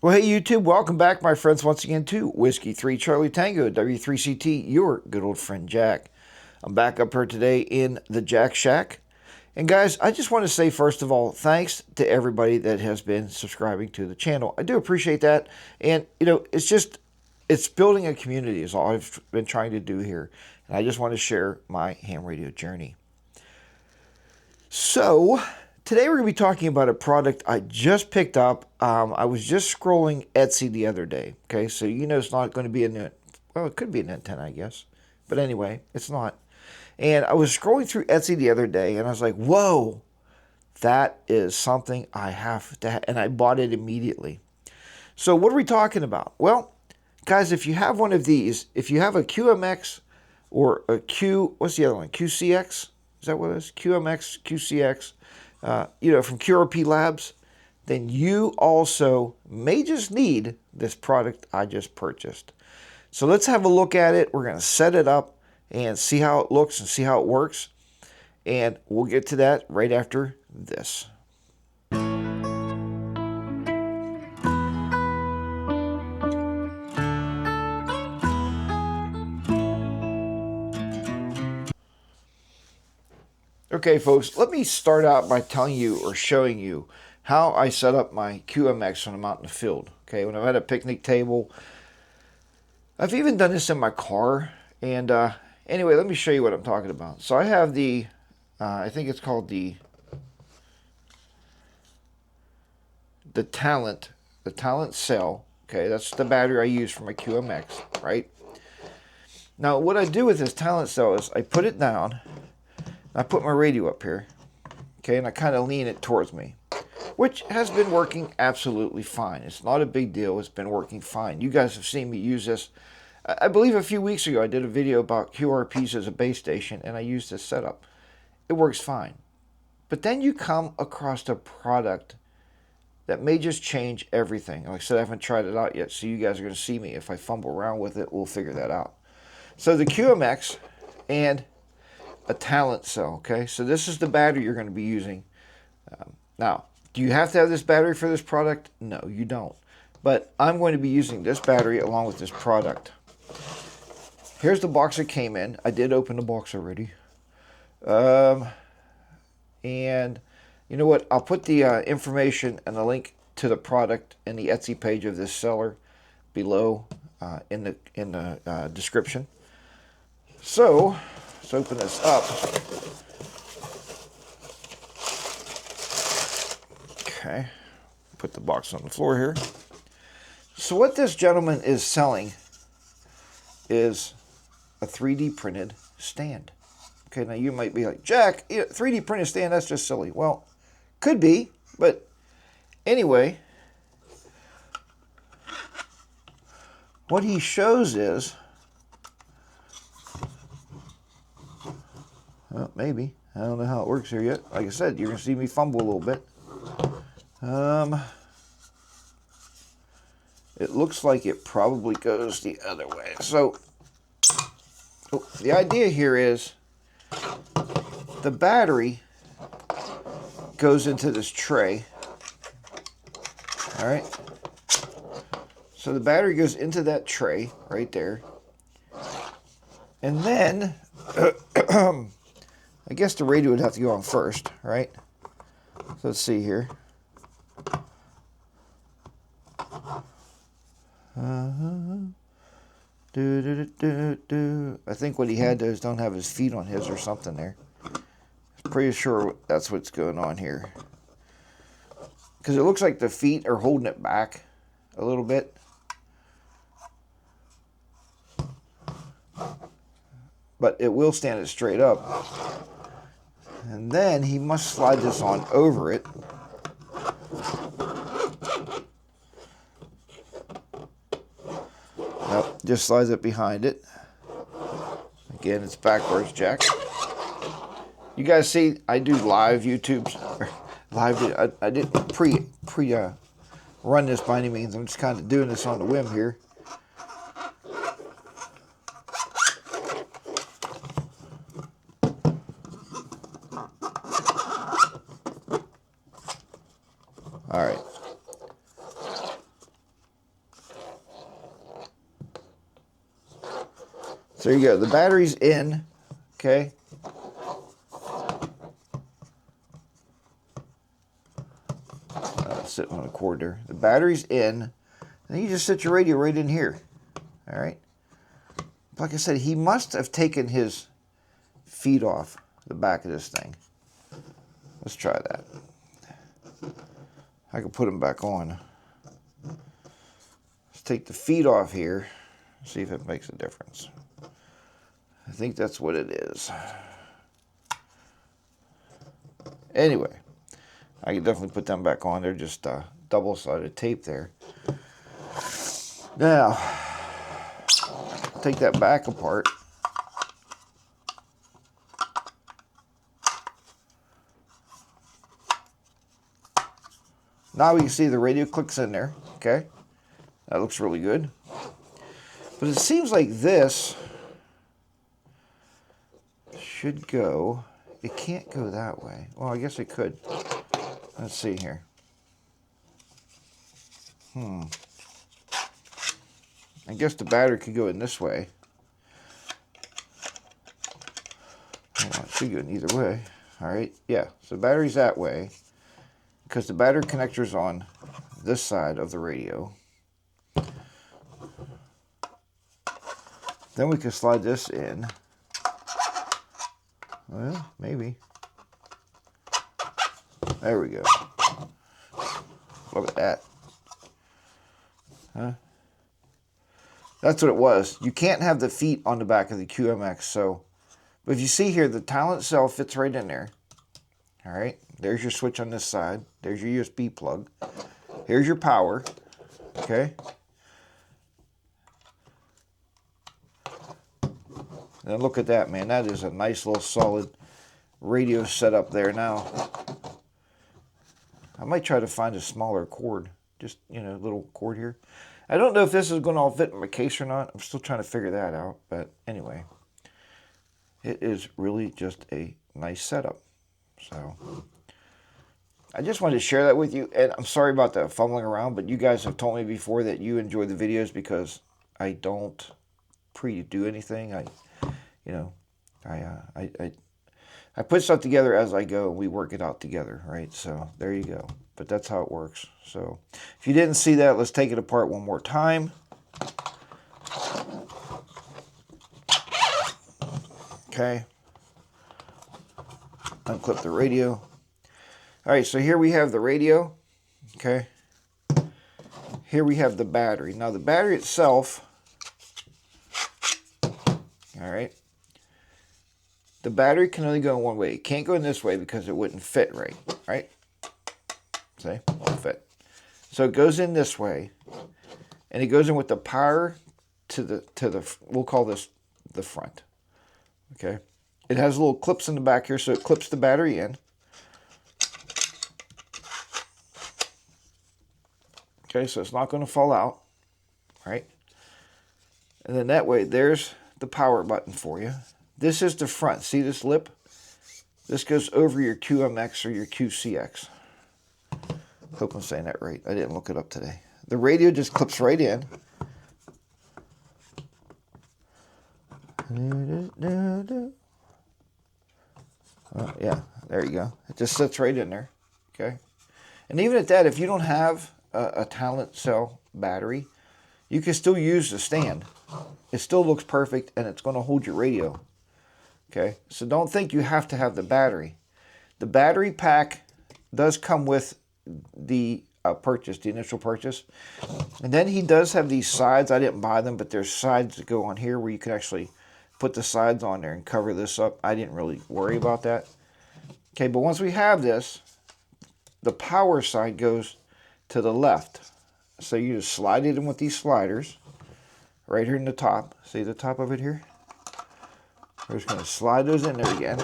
Well, hey YouTube, welcome back, my friends, once again to Whiskey 3 Charlie Tango, W3CT, your good old friend Jack. I'm back up here today in the Jack Shack. And guys, I just want to say, first of all, thanks to everybody that has been subscribing to the channel. I do appreciate that. And, it's building a community is all I've been trying to do here. And I just want to share my ham radio journey. So, today we're going to be talking about a product I just picked up. I was just scrolling Etsy the other day. Okay, so it's not going to be well, it could be an antenna, I guess. But anyway, it's not. And I was scrolling through Etsy the other day, and I was like, whoa, that is something I have to have. And I bought it immediately. So what are we talking about? Well, guys, if you have one of these, if you have a QMX or a what's the other one? QCX? Is that what it is? QMX, QCX, from QRP Labs, then you also may just need this product I just purchased. So let's have a look at it. We're going to set it up and see how it looks and see how it works. And we'll get to that right after this. Okay, folks, let me start out by telling you or showing you how I set up my QMX when I'm out in the field. Okay, when I'm at a picnic table. I've even done this in my car. And anyway, let me show you what I'm talking about. So I have the, I think it's called the Talent Cell. Okay, that's the battery I use for my QMX, right? Now, what I do with this Talent Cell is I put it down. I put my radio up here, okay, and I kind of lean it towards me, which has been working absolutely fine. It's not a big deal. It's been working fine. You guys have seen me use this. I believe a few weeks ago I did a video about QRPs as a base station, and I used this setup. It works fine. But then you come across a product that may just change everything. Like I said, I haven't tried it out yet, so you guys are going to see me. If I fumble around with it, we'll figure that out. So the QMX and a Talent Cell, okay? So this is the battery you're going to be using. Now, do you have to have this battery for this product? No, you don't. But I'm going to be using this battery along with this product. Here's the box it came in. I did open the box already. And you know what? I'll put the information and the link to the product in the Etsy page of this seller below in the description. So let's open this up. Okay, put the box on the floor here. So what this gentleman is selling is a 3D printed stand. Okay, now you might be like, Jack, 3D printed stand, that's just silly. Well, could be, but anyway, what he shows is, well, maybe. I don't know how it works here yet. Like I said, you're going to see me fumble a little bit. It looks like it probably goes the other way. So, the idea here is the battery goes into this tray. All right. So the battery goes into that tray right there. And then, I guess the radio would have to go on first, right? So let's see here. I think what he had is don't have his feet on his or something there. I'm pretty sure that's what's going on here. Because it looks like the feet are holding it back a little bit. But it will stand it straight up. And then he must slide this on over it. Nope, just slides it behind it. Again, it's backwards, Jack. You guys see, I do live YouTubes. I didn't run this by any means. I'm just kind of doing this on the whim here. All right. So there you go. The battery's in. Okay. Sitting on a cord there. The battery's in. And you just set your radio right in here. All right. Like I said, he must have taken his feet off the back of this thing. Let's try that. I can put them back on. Let's take the feet off here. See if it makes a difference. I think that's what it is. Anyway, I can definitely put them back on. They're just double-sided tape there. Now, take that back apart. Now we can see the radio clicks in there. Okay, that looks really good. But it seems like this should go. It can't go that way. Well, I guess it could. Let's see here. I guess the battery could go in this way. Well, it should go in either way. All right, yeah. So the battery's that way because the battery connector's on this side of the radio. Then we can slide this in. Well, maybe. There we go. Look at that. Huh? That's what it was. You can't have the feet on the back of the QMX. So, but if you see here, the talent cell fits right in there. All right. There's your switch on this side. There's your USB plug. Here's your power. Okay. And look at that, man. That is a nice little solid radio setup there. Now, I might try to find a smaller cord. Just, you know, little cord here. I don't know if this is going to all fit in my case or not. I'm still trying to figure that out. But anyway, it is really just a nice setup. So, I just wanted to share that with you. And I'm sorry about the fumbling around, but you guys have told me before that you enjoy the videos because I don't pre-do anything. I put stuff together as I go. We work it out together, right? So there you go. But that's how it works. So if you didn't see that, let's take it apart one more time. Okay. Unclip the radio. All right, so here we have the radio. Okay. Here we have the battery. Now the battery itself, all right, the battery can only go in one way. It can't go in this way because it wouldn't fit right, right? See, it won't fit. So it goes in this way, and it goes in with the power to the we'll call this the front. Okay, it has little clips in the back here, so it clips the battery in. Okay, so it's not going to fall out, right? And then that way, there's the power button for you. This is the front. See this lip? This goes over your QMX or your QCX. Hope I'm saying that right. I didn't look it up today. The radio just clips right in. Yeah, there you go. It just sits right in there. Okay. And even at that, if you don't have a talent cell battery, you can still use the stand. It still looks perfect, and it's going to hold your radio. Okay, so don't think you have to have the battery. The battery pack does come with the purchase, the initial purchase. And then he does have these sides. I didn't buy them, but there's sides that go on here where you can actually put the sides on there and cover this up. I didn't really worry about that. Okay, but once we have this, the power side goes to the left. So you just slide it in with these sliders right here in the top. See the top of it here? We're just going to slide those in there again.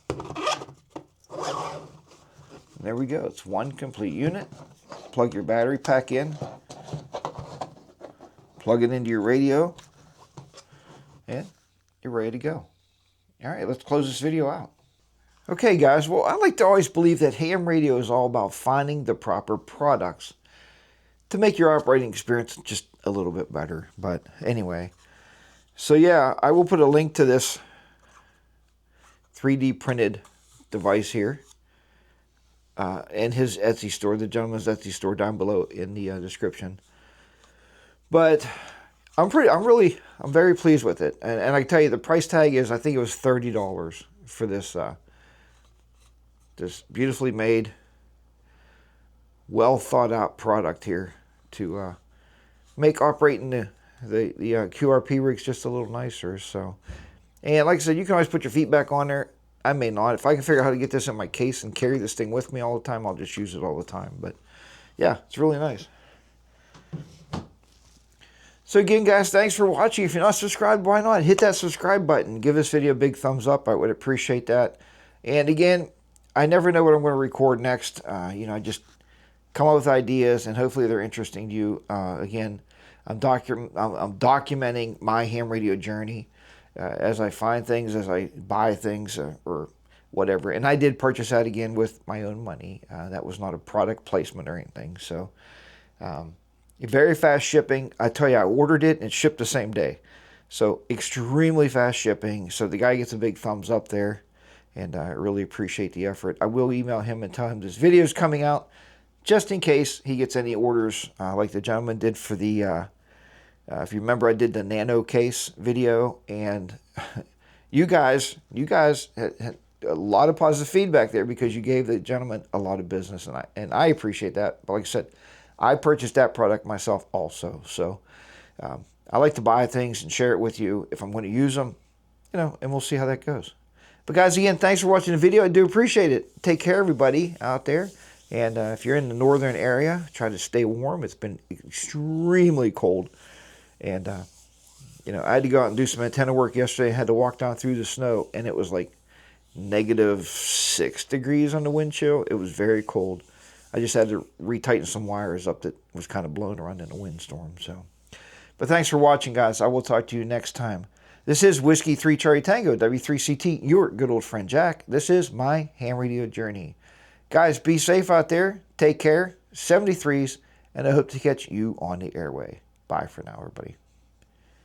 And there we go. It's one complete unit. Plug your battery pack in. Plug it into your radio. And you're ready to go. All right, let's close this video out. Okay, guys. Well, I like to always believe that ham radio is all about finding the proper products to make your operating experience just a little bit better. But anyway, So yeah, I will put a link to this 3D printed device here and his Etsy store, the gentleman's Etsy store, down below in the description. But I'm very pleased with it, and I can tell you the price tag is, I think it was $30 for this this beautifully made, well thought out product here to make operating the QRP rigs just a little nicer. So, and like I said, you can always put your feet back on there. I may not. If I can figure out how to get this in my case and carry this thing with me all the time, I'll just use it all the time. But yeah, it's really nice. So again, guys, thanks for watching. If you're not subscribed, why not? Hit that subscribe button. Give this video a big thumbs up. I would appreciate that. And again, I never know what I'm going to record next. I just come up with ideas, and hopefully they're interesting to you. Again, I'm documenting my ham radio journey as I find things, as I buy things, or whatever. And I did purchase that again with my own money. That was not a product placement or anything. So, very fast shipping. I tell you, I ordered it and it shipped the same day. So, extremely fast shipping. So, the guy gets a big thumbs up there. And I really appreciate the effort. I will email him and tell him this video is coming out, just in case he gets any orders, like the gentleman did for the, if you remember, I did the nano case video, and you guys had a lot of positive feedback there because you gave the gentleman a lot of business, and I appreciate that. But like I said, I purchased that product myself also. So I like to buy things and share it with you if I'm going to use them, and we'll see how that goes. But guys, again, thanks for watching the video. I do appreciate it. Take care, everybody out there. And if you're in the northern area, try to stay warm. It's been extremely cold. And, I had to go out and do some antenna work yesterday. I had to walk down through the snow, and it was like -6 degrees on the wind chill. It was very cold. I just had to retighten some wires up that was kind of blown around in a windstorm. So, but thanks for watching, guys. I will talk to you next time. This is Whiskey 3 Charlie Tango, W3CT, your good old friend Jack. This is my ham radio journey. Guys, be safe out there. Take care. 73s, and I hope to catch you on the airway. Bye for now, everybody.